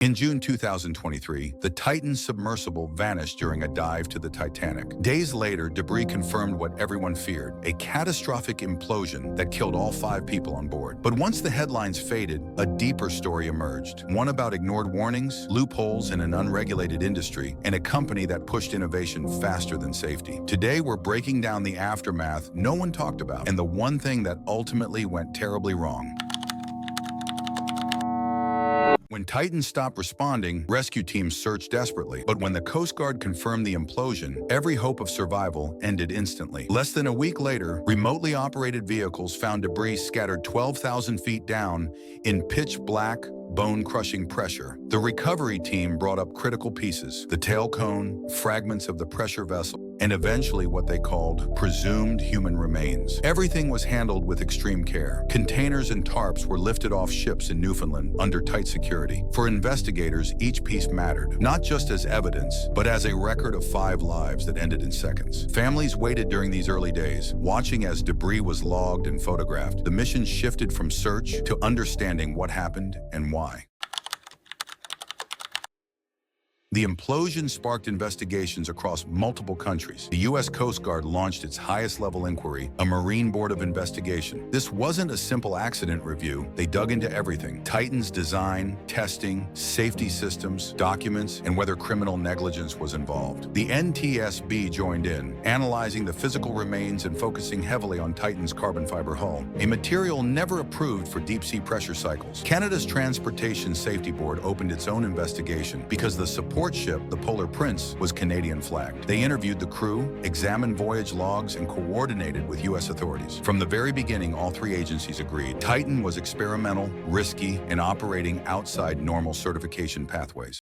In June 2023, the Titan submersible vanished during a dive to the Titanic. Days later, debris confirmed what everyone feared, a catastrophic implosion that killed all 5 people on board. But once the headlines faded, a deeper story emerged, one about ignored warnings, loopholes in an unregulated industry, and a company that pushed innovation faster than safety. Today, we're breaking down the aftermath no one talked about, and the one thing that ultimately went terribly wrong. When Titan stopped responding, rescue teams searched desperately. But when the Coast Guard confirmed the implosion, every hope of survival ended instantly. Less than a week later, remotely operated vehicles found debris scattered 12,000 feet down in pitch-black, bone-crushing pressure. The recovery team brought up critical pieces, the tail cone, fragments of the pressure vessel, and eventually what they called presumed human remains. Everything was handled with extreme care. Containers and tarps were lifted off ships in Newfoundland under tight security. For investigators, each piece mattered, not just as evidence, but as a record of 5 lives that ended in seconds. Families waited during these early days, watching as debris was logged and photographed. The mission shifted from search to understanding what happened and why. The implosion sparked investigations across multiple countries. The U.S. Coast Guard launched its highest-level inquiry, a Marine Board of Investigation. This wasn't a simple accident review. They dug into everything: Titan's design, testing, safety systems, documents, and whether criminal negligence was involved. The NTSB joined in, analyzing the physical remains and focusing heavily on Titan's carbon fiber hull, a material never approved for deep-sea pressure cycles. Canada's Transportation Safety Board opened its own investigation because the support ship, the Polar Prince, was Canadian flagged. They interviewed the crew, examined voyage logs, and coordinated with U.S. authorities. From the very beginning, all 3 agencies agreed Titan was experimental, risky, and operating outside normal certification pathways.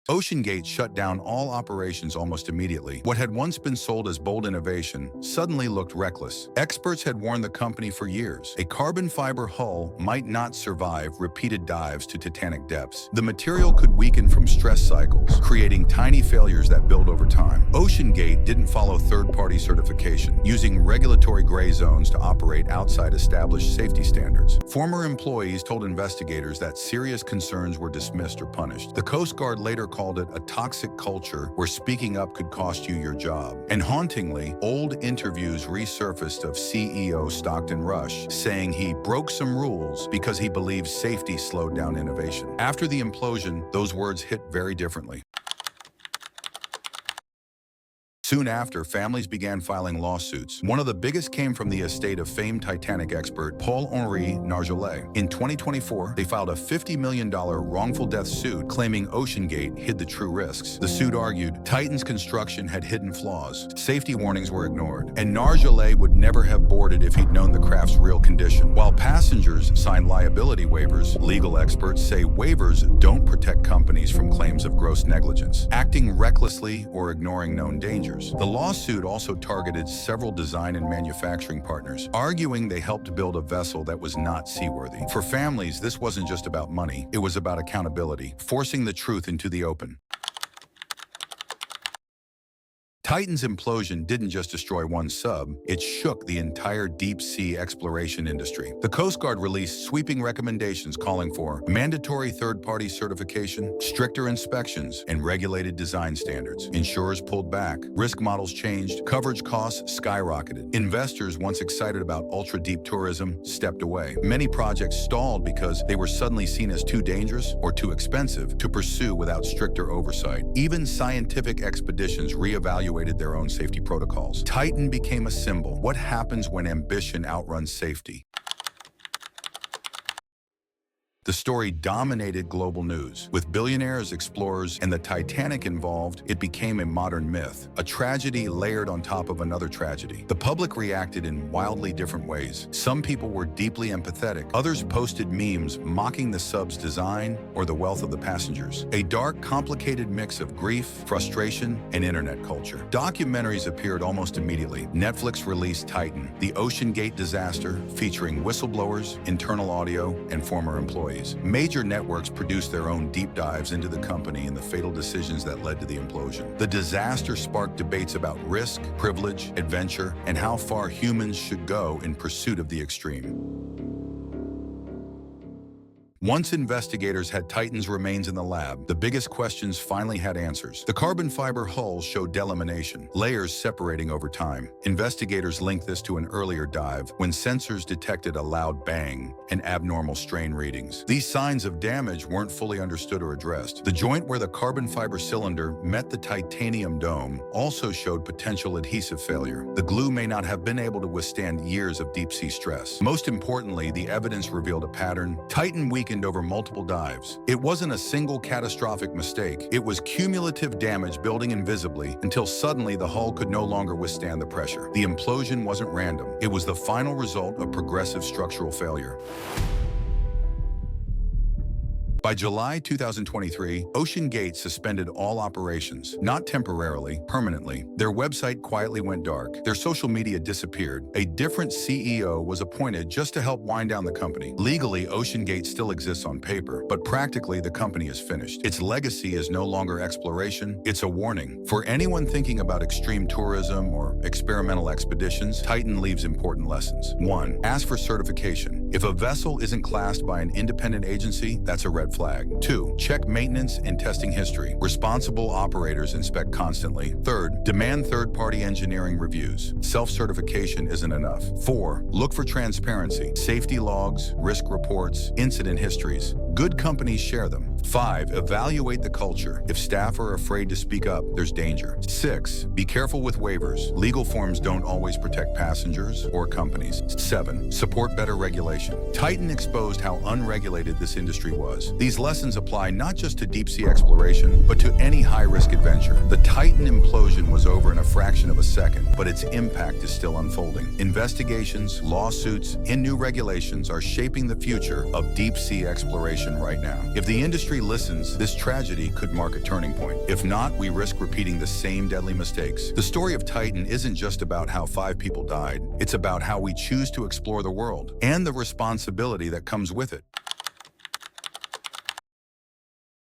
OceanGate shut down all operations almost immediately. What had once been sold as bold innovation suddenly looked reckless. Experts had warned the company for years. A carbon fiber hull might not survive repeated dives to Titanic depths. The material could weaken from stress cycles, creating tiny failures that build over time. OceanGate didn't follow third-party certification, using regulatory gray zones to operate outside established safety standards. Former employees told investigators that serious concerns were dismissed or punished. The Coast Guard later called it a toxic culture where speaking up could cost you your job. And hauntingly, old interviews resurfaced of CEO Stockton Rush saying he broke some rules because he believes safety slowed down innovation. After the implosion, those words hit very differently. Soon after, families began filing lawsuits. One of the biggest came from the estate of famed Titanic expert Paul-Henri Nargeolet. In 2024, they filed a $50 million wrongful death suit claiming OceanGate hid the true risks. The suit argued Titan's construction had hidden flaws, safety warnings were ignored, and Nargeolet would never have boarded if he'd known the craft's real condition. While passengers signed liability waivers, legal experts say waivers don't protect companies from claims of gross negligence, acting recklessly or ignoring known dangers. The lawsuit also targeted several design and manufacturing partners, arguing they helped build a vessel that was not seaworthy. For families, this wasn't just about money, it was about accountability, forcing the truth into the open. Titan's implosion didn't just destroy one sub, it shook the entire deep-sea exploration industry. The Coast Guard released sweeping recommendations calling for mandatory third-party certification, stricter inspections, and regulated design standards. Insurers pulled back, risk models changed, coverage costs skyrocketed. Investors, once excited about ultra-deep tourism, stepped away. Many projects stalled because they were suddenly seen as too dangerous or too expensive to pursue without stricter oversight. Even scientific expeditions reevaluated their own safety protocols. Titan became a symbol. What happens when ambition outruns safety? The story dominated global news. With billionaires, explorers, and the Titanic involved, it became a modern myth, a tragedy layered on top of another tragedy. The public reacted in wildly different ways. Some people were deeply empathetic. Others posted memes mocking the sub's design or the wealth of the passengers. A dark, complicated mix of grief, frustration, and internet culture. Documentaries appeared almost immediately. Netflix released Titan, the OceanGate disaster, featuring whistleblowers, internal audio, and former employees. Major networks produced their own deep dives into the company and the fatal decisions that led to the implosion. The disaster sparked debates about risk, privilege, adventure, and how far humans should go in pursuit of the extreme. Once investigators had Titan's remains in the lab, the biggest questions finally had answers. The carbon fiber hull showed delamination, layers separating over time. Investigators linked this to an earlier dive when sensors detected a loud bang and abnormal strain readings. These signs of damage weren't fully understood or addressed. The joint where the carbon fiber cylinder met the titanium dome also showed potential adhesive failure. The glue may not have been able to withstand years of deep-sea stress. Most importantly, the evidence revealed a pattern. Titan weakened over multiple dives. It wasn't a single catastrophic mistake. It was cumulative damage building invisibly until suddenly the hull could no longer withstand the pressure. The implosion wasn't random. It was the final result of progressive structural failure. By July 2023, OceanGate suspended all operations, not temporarily, permanently. Their website quietly went dark. Their social media disappeared. A different CEO was appointed just to help wind down the company. Legally, OceanGate still exists on paper, but practically the company is finished. Its legacy is no longer exploration, it's a warning. For anyone thinking about extreme tourism or experimental expeditions, Titan leaves important lessons. 1. Ask for certification. If a vessel isn't classed by an independent agency, that's a red flag. 2. Check maintenance and testing history. Responsible operators inspect constantly. 3rd, demand third-party engineering reviews. Self-certification isn't enough. 4. Look for transparency. Safety logs, risk reports, incident histories. Good companies share them. 5. Evaluate the culture. If staff are afraid to speak up, there's danger. 6. Be careful with waivers. Legal forms don't always protect passengers or companies. 7. Support better regulation. Titan exposed how unregulated this industry was. These lessons apply not just to deep-sea exploration, but to any high-risk adventure. The Titan implosion was over in a fraction of a second, but its impact is still unfolding. Investigations, lawsuits, and new regulations are shaping the future of deep-sea exploration right now. If the industry listens, this tragedy could mark a turning point. If not, we risk repeating the same deadly mistakes. The story of Titan isn't just about how 5 people died. It's about how we choose to explore the world and the responsibility that comes with it.